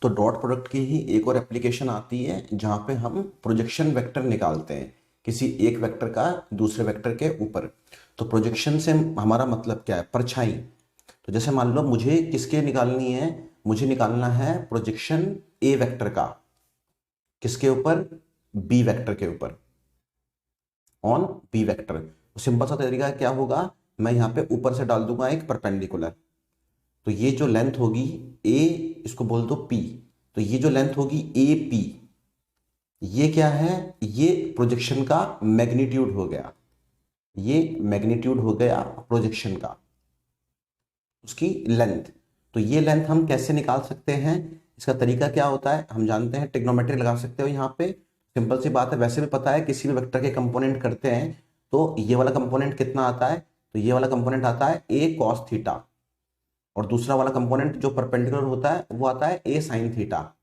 तो dot product की ही एक और एप्लीकेशन आती है जहाँ पे हम प्रोजेक्शन वेक्टर निकालते हैं किसी एक वेक्टर का दूसरे वेक्टर के ऊपर। तो प्रोजेक्शन से हमारा मतलब क्या है? परछाई। तो जैसे मान लो मुझे किसके निकालनी है, मुझे निकालना है प्रोजेक्शन ए वेक्टर का। किसके ऊपर? बी वेक्टर के ऊपर, ऑन बी वेक्टर। तो सिंपल सा तरीका क्या होगा, मैं यहाँ पे ऊपर से डाल दूंगा एक परपेंडिकुलर। तो ये जो लेंथ होगी ए, इसको बोल दो पी। तो ये जो लेंथ होगी ए पी, ये क्या है? ये प्रोजेक्शन का मैग्नीट्यूड हो गया। ये मैग्नीट्यूड हो गया प्रोजेक्शन का, उसकी लेंथ। तो ये लेंथ हम कैसे निकाल सकते हैं? इसका तरीका क्या होता है हम जानते हैं, ट्रिग्नोमेट्री लगा सकते हो यहाँ पे। सिंपल सी बात है, वैसे भी पता है किसी भी वेक्टर के कंपोनेंट करते हैं तो ये वाला कंपोनेंट कितना आता है? तो ये वाला कंपोनेंट आता है ए कॉस थीटा, और दूसरा वाला कंपोनेंट जो परपेंडिकुलर होता है वो आता है ए साइन थीटा।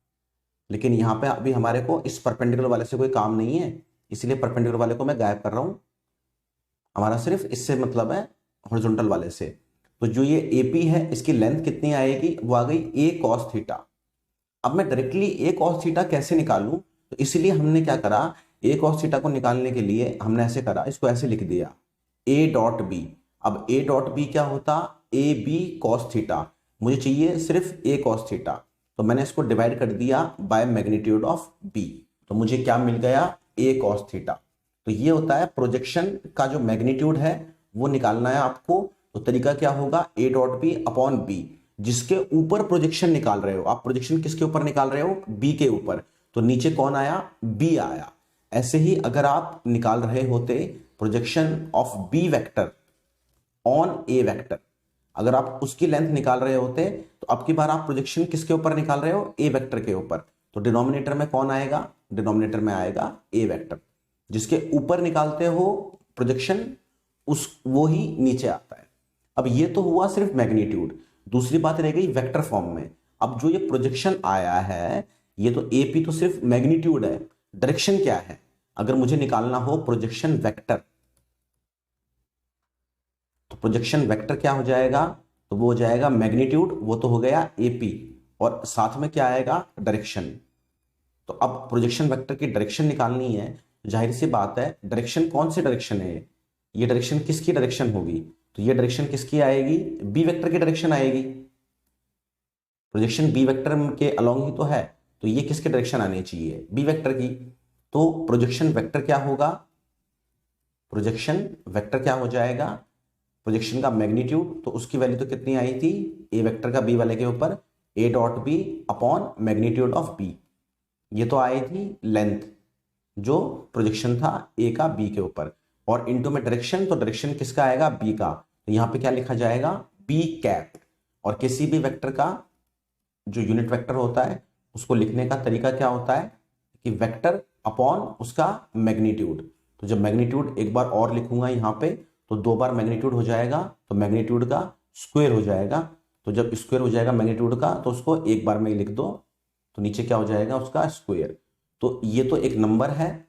लेकिन यहाँ पे अभी हमारे को इस परपेंडिकुलर वाले से कोई काम नहीं है, इसलिए परपेंडिकुलर वाले को मैं गायब कर रहा हूँ। हमारा सिर्फ इससे मतलब है हॉरिजॉन्टल वाले से। तो जो ये एपी है इसकी लेंथ कितनी आएगी? वो आ गई ए कॉस थीटा। अब मैं डायरेक्टली ए कॉस थीटा कैसे निकालूं? तो इसलिए हमने क्या करा, ए कॉस थीटा को निकालने के लिए हमने ऐसे करा, इसको ऐसे लिख दिया ए डॉट बी। अब ए डॉट बी क्या होता? A B cos theta. मुझे चाहिए सिर्फ ए कॉस थीटा, तो मैंने इसको डिवाइड कर दिया बाय मैग्नीट्यूड ऑफ बी। तो मुझे क्या मिल गया? ए कॉस थीटा। तो ये होता है प्रोजेक्शन का जो मैग्नीट्यूड है वो निकालना है आपको। तो तरीका क्या होगा? A dot B upon B, जिसके ऊपर प्रोजेक्शन निकाल रहे हो आप। प्रोजेक्शन किसके ऊपर निकाल रहे हो? बी के ऊपर। तो नीचे कौन आया? बी आया। ऐसे ही अगर आप निकाल रहे होते projection of B vector on A vector, अगर आप उसकी लेंथ निकाल रहे होते तो अब की बार आप प्रोजेक्शन किसके ऊपर निकाल रहे हो? ए वेक्टर के ऊपर। तो डिनोमिनेटर में कौन आएगा? डिनोमिनेटर में आएगा ए वेक्टर। जिसके ऊपर निकालते हो प्रोजेक्शन, उस वो ही नीचे आता है। अब ये तो हुआ सिर्फ मैग्नीट्यूड। दूसरी बात रह गई वेक्टर फॉर्म में। अब जो ये प्रोजेक्शन आया है, ये तो एपी तो सिर्फ मैग्नीट्यूड है, डायरेक्शन क्या है? अगर मुझे निकालना हो प्रोजेक्शन वेक्टर, तो प्रोजेक्शन वेक्टर क्या हो जाएगा? तो वो हो जाएगा मैग्नीट्यूड, वो तो हो गया एपी, और साथ में क्या आएगा? डायरेक्शन। तो अब प्रोजेक्शन वेक्टर की डायरेक्शन निकालनी है। जाहिर सी बात है, डायरेक्शन कौन सी डायरेक्शन है? ये डायरेक्शन किसकी डायरेक्शन होगी? तो ये डायरेक्शन किसकी आएगी? बी वेक्टर की डायरेक्शन आएगी। प्रोजेक्शन बी वेक्टर के अलोंग ही तो है, तो ये किसकी डायरेक्शन आनी चाहिए? बी वेक्टर की। तो प्रोजेक्शन वेक्टर क्या होगा? प्रोजेक्शन वेक्टर क्या हो जाएगा? प्रोजेक्शन का मैग्नीट्यूड, तो उसकी वैल्यू तो कितनी आई थी ए वेक्टर का बी वाले के ऊपर? A dot B upon magnitude of B. ये तो आई थी लेंथ जो प्रोजेक्शन था ए का बी के ऊपर, और इनटू में डायरेक्शन, तो डायरेक्शन किसका आएगा? बी का। तो यहां पे क्या लिखा जाएगा? B cap. और किसी भी वेक्टर का जो यूनिट वेक्टर होता है उसको लिखने का तरीका क्या होता है कि वेक्टर अपॉन उसका मैग्नीट्यूड। तो जब मैग्नीट्यूड एक बार और लिखूंगा यहां पे, तो दो बार मैग्नीट्यूड हो जाएगा, तो मैग्नीट्यूड का स्क्वायर हो जाएगा। तो जब स्क्वायर हो जाएगा मैग्नीट्यूड का, तो उसको एक बार में लिख दो, तो नीचे क्या हो जाएगा? उसका स्क्वायर। तो ये तो एक नंबर है,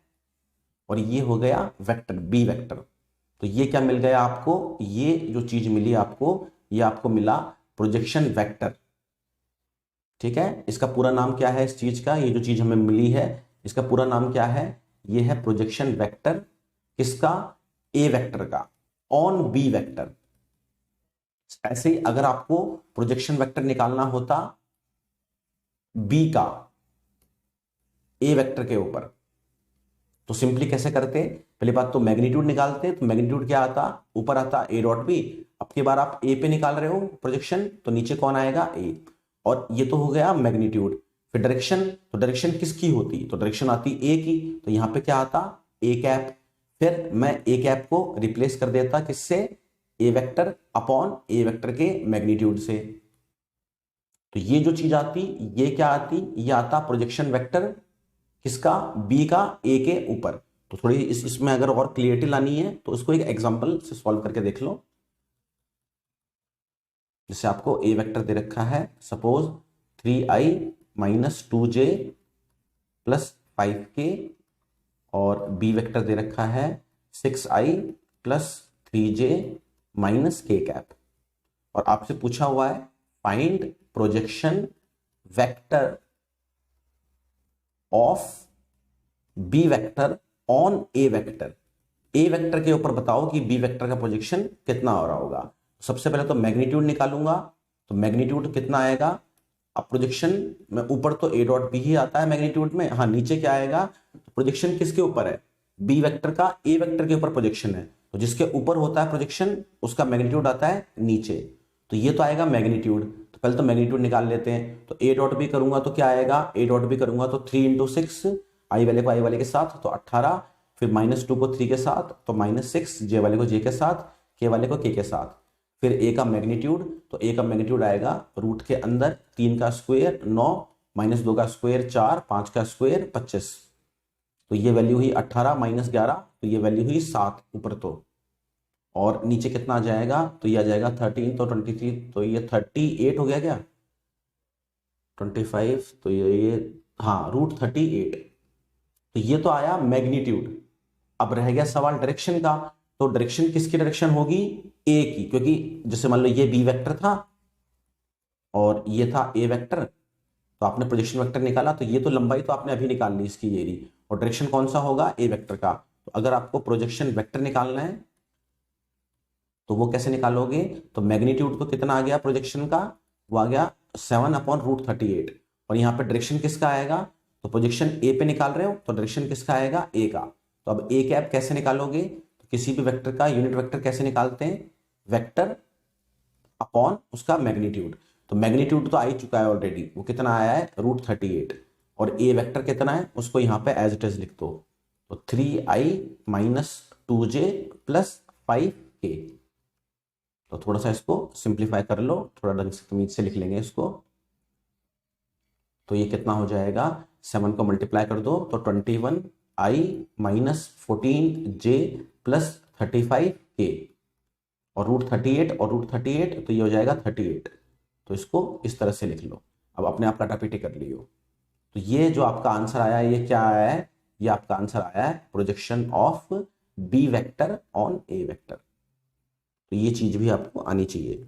और ये हो गया वेक्टर, बी वेक्टर। तो ये क्या मिल गया आपको? ये जो चीज मिली आपको, ये आपको मिला प्रोजेक्शन वेक्टर। ठीक है, इसका पूरा नाम क्या है इस चीज का? ये जो चीज हमें मिली है इसका पूरा नाम क्या है? ये है प्रोजेक्शन वेक्टर। किसका? ए वेक्टर का, ऑन बी वेक्टर। ऐसे ही अगर आपको प्रोजेक्शन वेक्टर निकालना होता बी का ए वेक्टर के ऊपर, तो सिंपली कैसे करते? पहली बात तो मैग्नीट्यूड निकालते। तो मैग्नीट्यूड क्या आता? ऊपर आता ए डॉट बी। अब की बार आप ए पे निकाल रहे हो प्रोजेक्शन, तो नीचे कौन आएगा? ए। और ये तो हो गया मैग्नीट्यूड। फिर डायरेक्शन, तो डायरेक्शन किसकी होती? तो डायरेक्शन आती ए की। तो यहां पे क्या आता? A cap. फिर मैं ए कैप को रिप्लेस कर देता किससे? ए वेक्टर अपॉन ए वेक्टर के मैग्नीट्यूड से। तो ये जो चीज आती, ये क्या आती? ये आता प्रोजेक्शन वेक्टर किसका? बी का ए के ऊपर। तो थोड़ी इसमें अगर और क्लियरिटी लानी है तो इसको एक एग्जांपल से सॉल्व करके देख लो। जैसे आपको ए वेक्टर दे रखा है, suppose 3i minus 2j plus 5k, और बी वेक्टर दे रखा है 6i plus 3j minus k cap, और आपसे पूछा हुआ है find projection vector of B vector on A vector. A vector के ऊपर बताओ कि बी वेक्टर का प्रोजेक्शन कितना हो रहा होगा। सबसे पहले तो मैग्नीट्यूड निकालूंगा, तो मैग्नीट्यूड कितना आएगा। अब प्रोजेक्शन में ऊपर तो ए डॉट बी ही आता है मैग्नीट्यूड में, हाँ नीचे क्या आएगा, तो प्रोजेक्शन किसके ऊपर है, बी वेक्टर का ए वेक्टर के ऊपर प्रोजेक्शन है, तो जिसके ऊपर होता है प्रोजेक्शन उसका मैग्नीट्यूड आता है नीचे, तो ये तो आएगा मैग्नीट्यूड। तो पहले तो मैग्नीट्यूड निकाल लेते हैं, तो ए डॉट बी करूंगा तो क्या आएगा, ए डॉट बी करूंगा तो 3 इंटू 6, आई वाले को आई वाले के साथ तो 18, फिर -2 को 3 के साथ तो -6, जे वाले को जे के साथ, के वाले को के साथ, फिर ए का मैग्नीट्यूड, तो ए का मैग्नीट्यूड आएगा रूट के अंदर 3 का स्क्वायर 9, -2 का स्क्वायर 4, 5 का स्क्वायर 25, तो ये वैल्यू हुई 18 -11, तो ये वैल्यू हुई 7 ऊपर तो, और नीचे कितना आ जाएगा, तो ये आ जाएगा 13, तो 23, तो ये 38 हो गया क्या, 25, तो ये हाँ √38, तो ये तो आया मैग्नीट्यूड। अब रह गया सवाल डायरेक्शन का, तो डायरेक्शन किसकी डायरेक्शन होगी, ए की, क्योंकि जैसे मान लो ये बी वेक्टर था और ये था ए वेक्टर, तो आपने प्रोजेक्शन वेक्टर निकाला, तो ये तो लंबाई तो आपने अभी निकाल ली इसकी ये रही, और डायरेक्शन कौन सा होगा, ए वेक्टर का। तो अगर आपको प्रोजेक्शन वेक्टर निकालना है तो वो कैसे निकालोगे, तो मैग्नीट्यूड तो कितना आ गया प्रोजेक्शन का, वो आ गया 7/√38, और यहाँ पे डायरेक्शन किसका आएगा, तो प्रोजेक्शन ए पे निकाल रहे हो तो डायरेक्शन किसका आएगा, ए का। तो अब ए कैप कैसे निकालोगे, तो किसी भी वेक्टर का यूनिट वेक्टर कैसे निकालते हैं, वेक्टर अपॉन उसका मैग्नीट्यूड, तो मैग्नीट्यूड तो आ ही चुका है ऑलरेडी, वो कितना आया है √38, और ए वेक्टर कितना है उसको यहाँ पे एज इट इज लिख दो, तो 3i - 2j + 5k, तो थोड़ा सा इसको सिंप्लीफाई कर लो, थोड़ा ढंग से तमीज से लिख लेंगे इसको, तो ये कितना हो जाएगा, 7 को मल्टीप्लाई कर दो तो 21i - 14j + 35k, और √38 और √38, तो ये हो जाएगा 38, तो इसको इस तरह से लिख लो। अब अपने आप काटापीटी कर लियो, तो ये जो आपका आंसर आया है ये क्या आया है, ये आपका आंसर आया है projection of B vector on A vector, तो ये चीज भी आपको आनी चाहिए।